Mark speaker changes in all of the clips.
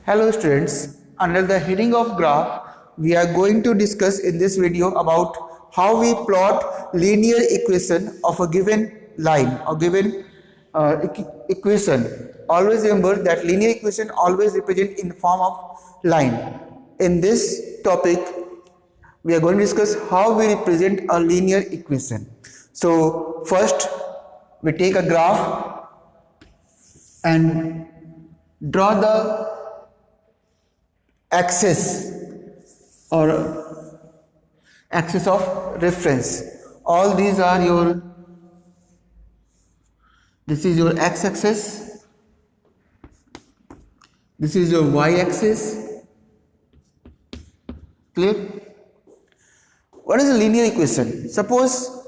Speaker 1: Hello students, under the heading of graph, we are going to discuss in this video about how we plot linear equation of a given line or given equation. Always remember that linear equation always represent in the form of line. In this topic, we are going to discuss how we represent a linear equation. So first, we take a graph and draw the axis or axis of reference. All these are your, this is your x-axis, this is your y-axis. Clear? What is a linear equation? Suppose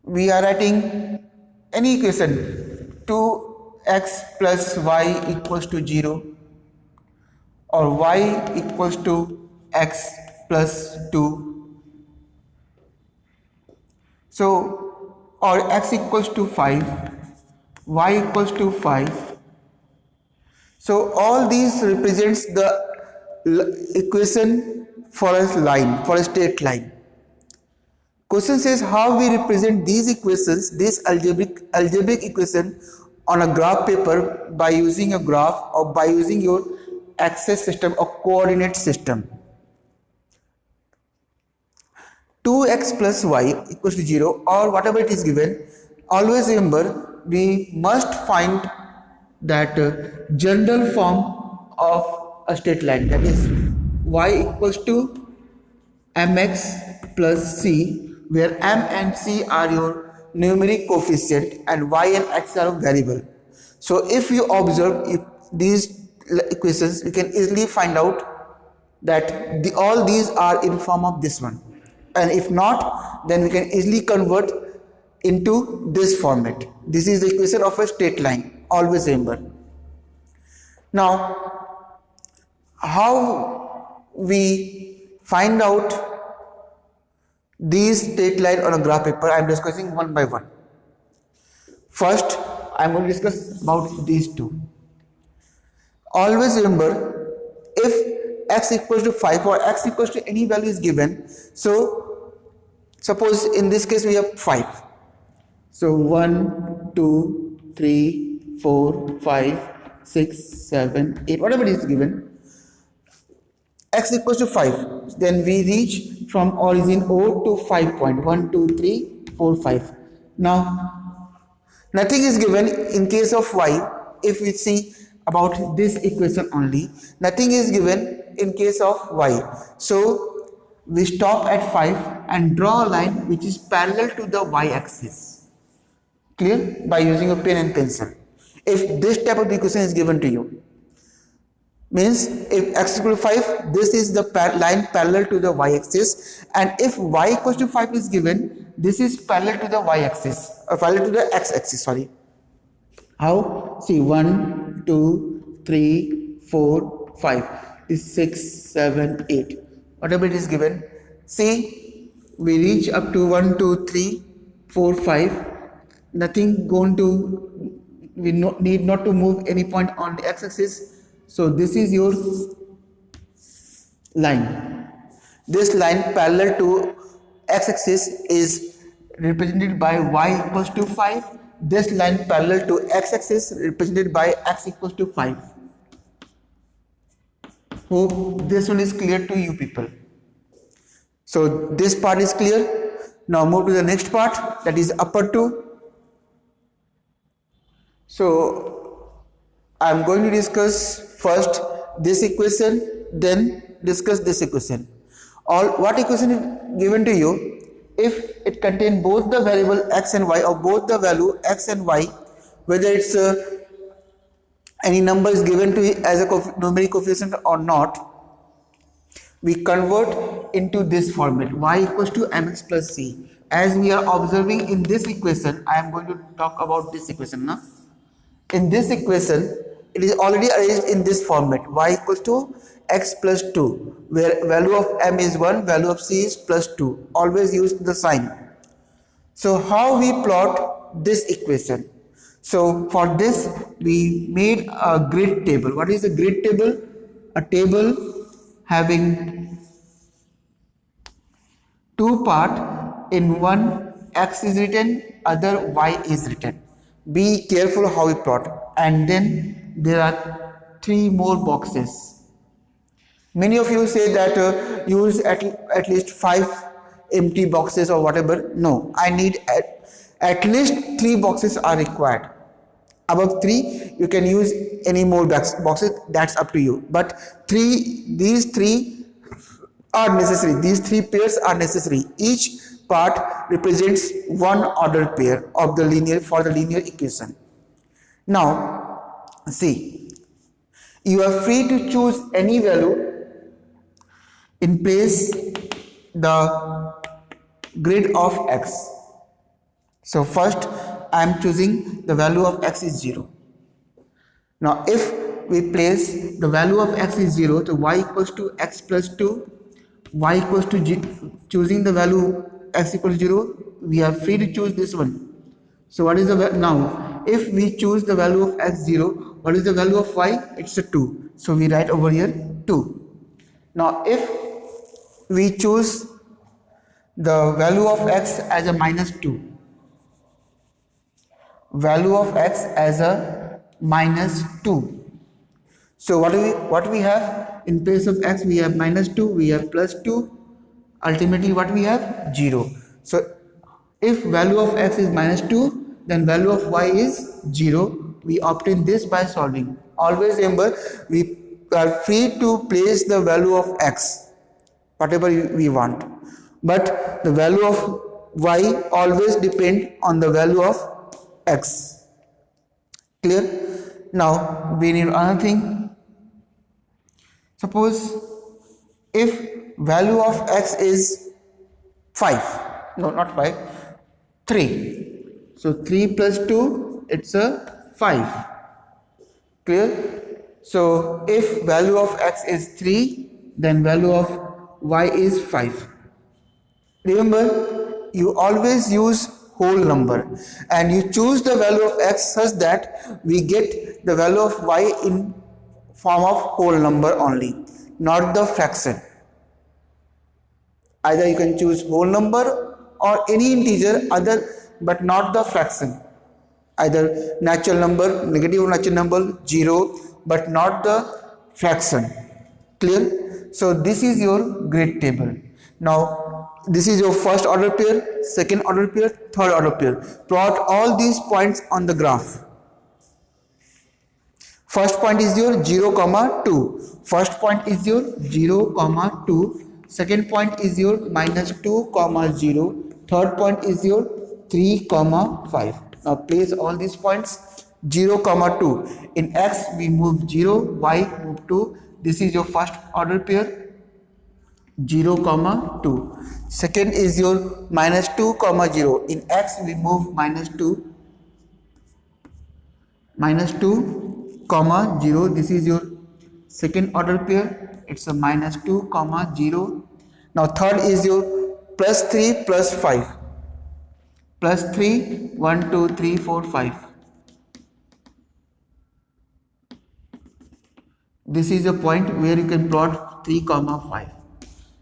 Speaker 1: we are writing any equation, 2x plus y equals to 0 or y equals to x plus 2. So, or x equals to 5, y equals to 5. So, all these represents the equation for a line, for a straight line. Question says how we represent these equations, this algebraic equation on a graph paper by using a graph or by using your axis system or coordinate system. 2x plus y equals to 0 or whatever it is given. Always remember we must find that general form of a straight line, that is y equals to mx plus c, where m and c are your numeric coefficient and y and x are a variable. So if you observe these equations, we can easily find out that all these are in form of this one, and if not, then we can easily convert into this format. This is the equation of a straight line. Always remember. Now, how we find out these straight line on a graph paper, I am discussing one by one. First, I am going to discuss about these two. Always remember, if x equals to 5 or x equals to any value is given, so suppose in this case we have 5. So 1, 2, 3, 4, 5, 6, 7, 8, whatever is given, x equals to 5, then we reach from origin O to 5 point, 1, 2, 3, 4, 5. Now, nothing is given in case of y. If we see about this equation only, nothing is given in case of y. So, we stop at 5 and draw a line which is parallel to the y-axis. Clear? By using a pen and pencil. If this type of equation is given to you, means if x equals to 5, this is the line parallel to the y-axis, and if y equals to 5 is given, this is parallel to the y-axis, or parallel to the x-axis, sorry. How? See, 1, 2, 3, 4, 5, is 6, 7, 8, whatever it is given. See, we reach up to 1, 2, 3, 4, 5, nothing going to, we need not to move any point on the x-axis. So this is your line. This line parallel to x-axis is represented by y equals to 5. This line parallel to x-axis represented by x equals to 5. Hope this one is clear to you people. So this part is clear. Now move to the next part, that is upper 2. So I am going to discuss first this equation, then discuss this equation. What equation is given to you? If it contains both the variable x and y or both the value x and y, whether it's any number is given to it as a numeric coefficient or not, we convert into this format, y equals to mx plus c. As we are observing in this equation, I am going to talk about this equation now. In this equation, it is already arranged in this format, y equals to x plus 2, where value of m is 1, value of c is plus 2. Always use the sign. So how we plot this equation? So for this we made a grid table. What is a grid table? A table having two part. In one x is written, other y is written. Be careful how you plot. And then there are three more boxes. Many of you say that use at least 5 empty boxes or whatever. No, I need at least 3 boxes are required. Above 3 you can use any more boxes, that's up to you, but these three are necessary. These 3 pairs are necessary. Each part represents one ordered pair of the linear equation. Now see, you are free to choose any value in place the grid of x. So first I am choosing the value of x is 0. Now if we place the value of x is 0, so y equals to x plus 2, y equals to choosing the value x equals 0, we are free to choose this one. So what is the now if we choose the value of x 0, what is the value of y? It's a 2. So we write over here 2. Now if we choose the value of x as a minus 2, value of x as a minus 2. So what we have in place of x? We have minus 2, we have plus 2, ultimately what we have? 0. So if value of x is minus 2, then value of y is 0. We obtain this by solving. Always remember, we are free to place the value of x whatever we want, but the value of y always depend on the value of x. Clear? Now we need another thing. Suppose if value of x is 5, no not 5, 3. So 3 plus 2, it's a 5. Clear? So if value of x is 3, then value of y is 5. Remember, you always use whole number and you choose the value of x such that we get the value of y in form of whole number only, not the fraction. Either you can choose whole number or any integer other, but not the fraction. Either natural number, negative natural number, 0, but not the fraction. Clear? So this is your grid table. Now this is your first order pair, second order pair, third order pair. Plot all these points on the graph. First point is your 0, 2. First point is your 0, 2. Second point is your minus 2, 0. Third point is your 3, 5. Now place all these points 0, 2. In x we move 0, y move 2. This is your first order pair 0, 2. Second is your minus 2, 0. In x we move minus 2, 0. This is your second order pair. It's a minus 2, 0. Now third is your plus 3 plus 5. Plus 3, 1, 2, 3, 4, 5. This is a point where you can plot 3, 5.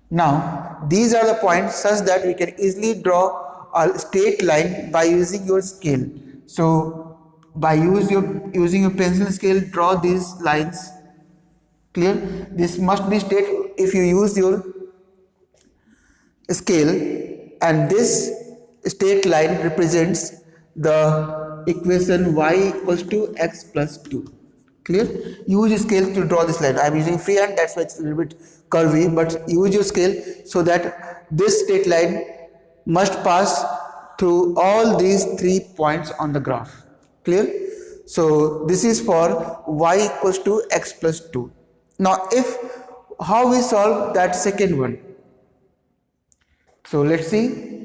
Speaker 1: Now these are the points such that we can easily draw a straight line by using your scale. So by using your pencil scale, draw these lines. Clear? This must be straight if you use your scale, and this straight line represents the equation y equals to x plus 2. Clear? Use scale to draw this line. I am using freehand, that's why it's a little bit curvy, but use your scale so that this straight line must pass through all these 3 points on the graph. Clear? So this is for y equals to x plus 2. Now how we solve that second one? So let's see.